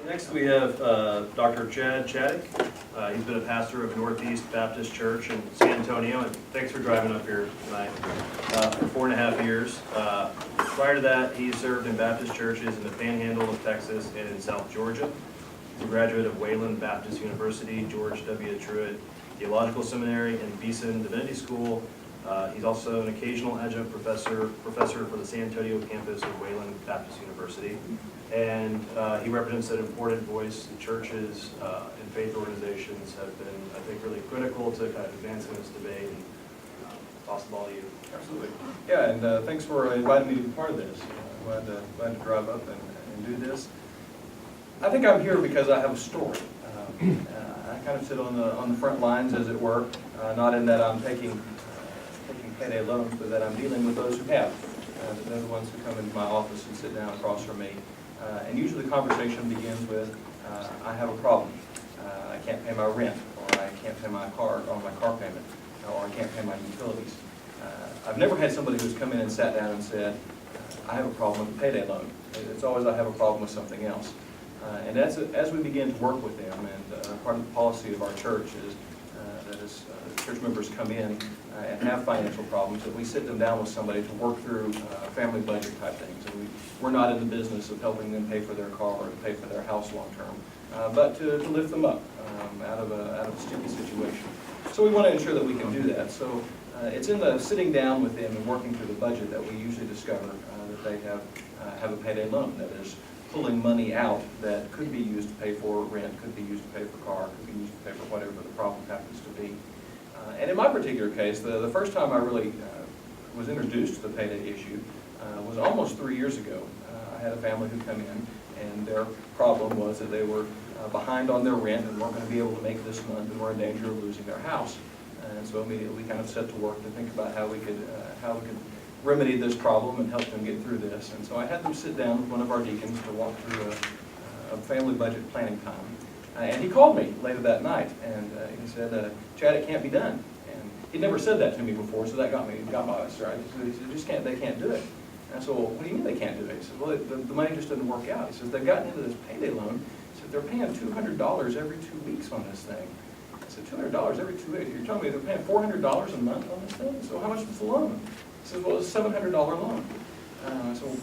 Next we have Dr. Chaddick. He's been a pastor of Northeast Baptist Church in San Antonio, and thanks for driving up here tonight, for 4.5 years. Prior to that, he served in Baptist churches in the Panhandle of Texas and in South Georgia. He's a graduate of Wayland Baptist University, George W. Truett Theological Seminary, and Beeson Divinity School. He's also an occasional adjunct professor for the San Antonio campus of Wayland Baptist University. And he represents an important voice. The churches and faith organizations have been, I think, really critical to kind of advancing this debate. And toss the ball to you. Absolutely. Yeah, and thanks for inviting me to be part of this. Glad to drive up and do this. I think I'm here because I have a story. I kind of sit on the front lines, as it were, not in that I'm taking payday loans, but that I'm dealing with those who have. They're the ones who come into my office and sit down across from me. And usually the conversation begins with, I have a problem. I can't pay my rent, or I can't pay my car payment, or I can't pay my utilities. I've never had somebody who's come in and sat down and said, I have a problem with a payday loan. It's always I have a problem with something else. And as we begin to work with them, and part of the policy of our church is that as church members come in and have financial problems, that we sit them down with somebody to work through family budget type things. And we're not in the business of helping them pay for their car or to pay for their house long term, but to lift them up out of a sticky situation. So we want to ensure that we can do that. So it's in the sitting down with them and working through the budget that we usually discover that they have a payday loan, that is pulling money out that could be used to pay for rent, could be used to pay for car, could be used to pay for whatever the problem happens to be. And in my particular case, the first time I really was introduced to the payday issue was almost 3 years ago. I had a family who come in, and their problem was that they were behind on their rent and weren't going to be able to make this month and were in danger of losing their house. And so immediately we kind of set to work to think about how we could remedy this problem and help them get through this. And so I had them sit down with one of our deacons to walk through a family budget planning time. And he called me later that night, and he said, Chad, it can't be done. And he'd never said that to me before, so that got my stride. He said, they can't do it. And I said, well, what do you mean they can't do it? He said, well, the money just didn't work out. He says, they've gotten into this payday loan. He said, they're paying $200 every 2 weeks on this thing. I said, $200 every 2 weeks? You're telling me they're paying $400 a month on this thing? So how much is the loan? He says, well, it's a $700 loan. I said, well,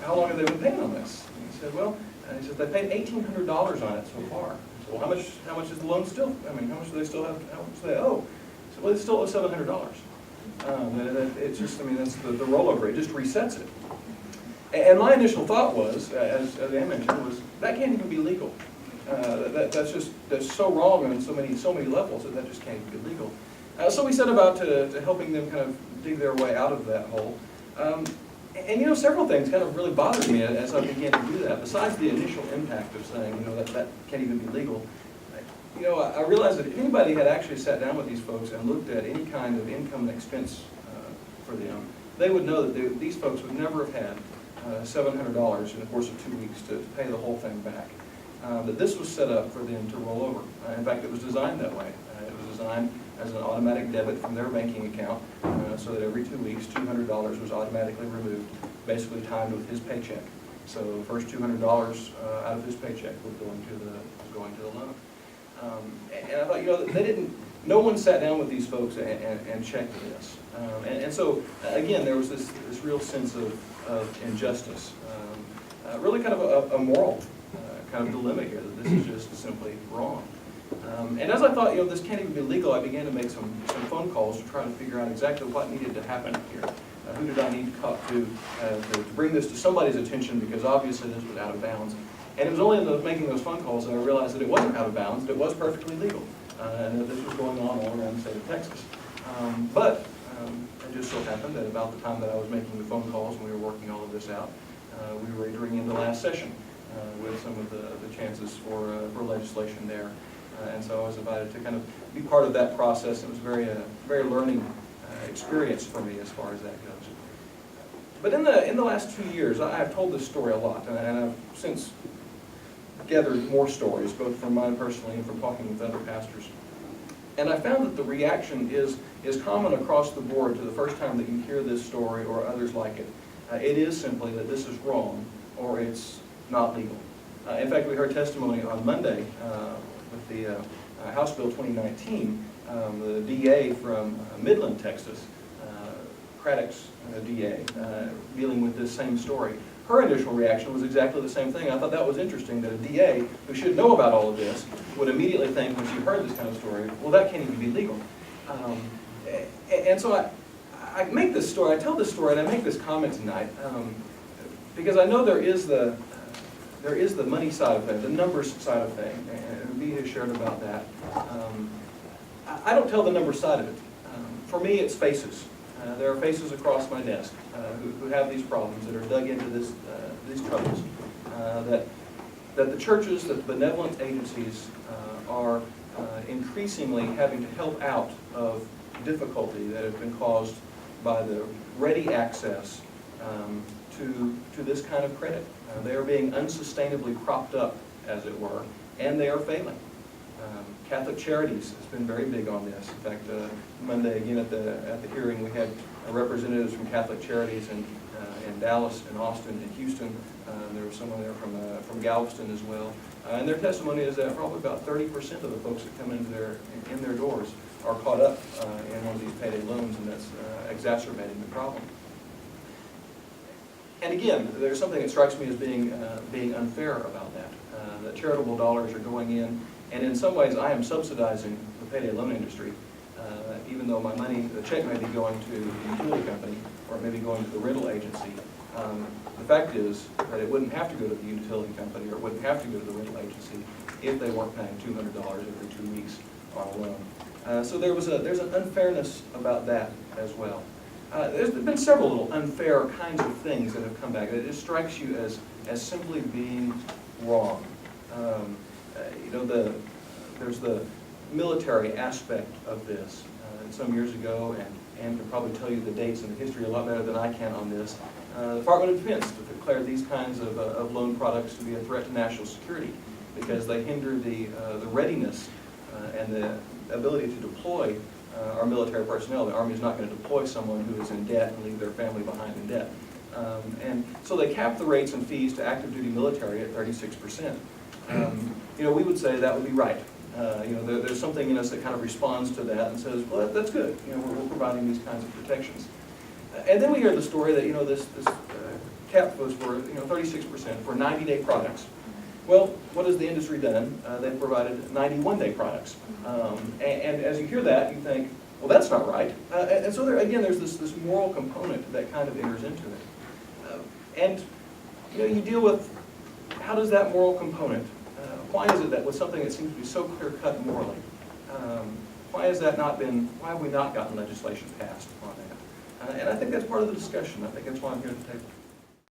how long have they been paying on this? And he said, well, they paid $1,800 on it so far. I said, well, how much is the loan still? I mean, how much do they still have? How much do they owe? He said, well, they still owe $700. It's just, I mean, that's the rollover. It just resets it. And my initial thought was, as I mentioned, was that can't even be legal. That's so wrong on so many levels that just can't even be legal. So we set about to helping them kind of dig their way out of that hole. And you know, several things kind of really bothered me as I began to do that. Besides the initial impact of saying, you know, that can't even be legal, you know, I realized that if anybody had actually sat down with these folks and looked at any kind of income and expense for them, they would know that these folks would never have had $700 in the course of 2 weeks to pay the whole thing back. That this was set up for them to roll over. In fact, it was designed that way. It was designed as an automatic debit from their banking account, so that every 2 weeks, $200 was automatically removed, basically timed with his paycheck. So the first $200 out of his paycheck was going to the loan. And I thought, you know, no one sat down with these folks and checked this. And so, again, there was this real sense of injustice, really kind of a moral kind of dilemma here, that this is just simply wrong. And as I thought, you know, this can't even be legal, I began to make some phone calls to try to figure out exactly what needed to happen here. Who did I need to talk to bring this to somebody's attention, because obviously this was out of bounds. And it was only in making those phone calls that I realized that it wasn't out of bounds, that it was perfectly legal, and that this was going on all around the state of Texas. But it just so happened that about the time that I was making the phone calls and we were working all of this out, we were entering in the last session with some of the chances for legislation there. And so I was invited to kind of be part of that process. It was a very learning experience for me as far as that goes. But in the last 2 years, I've told this story a lot, and I've since gathered more stories, both from mine personally and from talking with other pastors. And I found that the reaction is common across the board to the first time that you hear this story or others like it. It is simply that this is wrong or it's not legal. In fact, we heard testimony on Monday with the House Bill 2019, the DA from Midland, Texas, Chaddick's DA, dealing with this same story. Her initial reaction was exactly the same thing. I thought that was interesting, that a DA who should know about all of this would immediately think, when she heard this kind of story, well, that can't even be legal. And so I make this story, I tell this story, and I make this comment tonight because I know there is the money side of it, the numbers side of things, and Bea has shared about that. I don't tell the number side of it. For me, it's faces. There are faces across my desk who have these problems, that are dug into these troubles, that the churches, that the benevolent agencies are increasingly having to help out of difficulty that have been caused by the ready access to this kind of credit. They are being unsustainably propped up, as it were, and they are failing. Catholic Charities has been very big on this. In fact, Monday again at the hearing, we had representatives from Catholic Charities in Dallas and Austin and Houston. There was someone there from Galveston as well. And their testimony is that probably about 30% of the folks that come in their doors are caught up in one of these payday loans, and that's exacerbating the problem. And again, there's something that strikes me as being unfair about that. That charitable dollars are going in, and in some ways I am subsidizing the payday loan industry, even though my money, the check may be going to the utility company, or it may be going to the rental agency. The fact is that it wouldn't have to go to the utility company, or it wouldn't have to go to the rental agency if they weren't paying $200 every 2 weeks on a loan. So there's an unfairness about that as well. There's been several little unfair kinds of things that have come back. It just strikes you as simply being wrong. There's the military aspect of this. Some years ago, and Ann can probably tell you the dates and the history a lot better than I can on this, the Department of Defense declared these kinds of loan products to be a threat to national security because they hinder the readiness and the ability to deploy our military personnel. The Army is not going to deploy someone who is in debt and leave their family behind in debt. And so they capped the rates and fees to active duty military at 36%. We would say that would be right. There's something in us that kind of responds to that and says, well, that's good. We're providing these kinds of protections. And then we hear the story that, this cap was for, 36% for 90-day products. Well, what has the industry done? They've provided 91-day products. And as you hear that, you think, well, that's not right. And so there's this moral component that kind of enters into it. And you deal with, how does that moral component, why is it that with something that seems to be so clear-cut morally, why have we not gotten legislation passed on that? And I think that's part of the discussion. I think that's why I'm here to take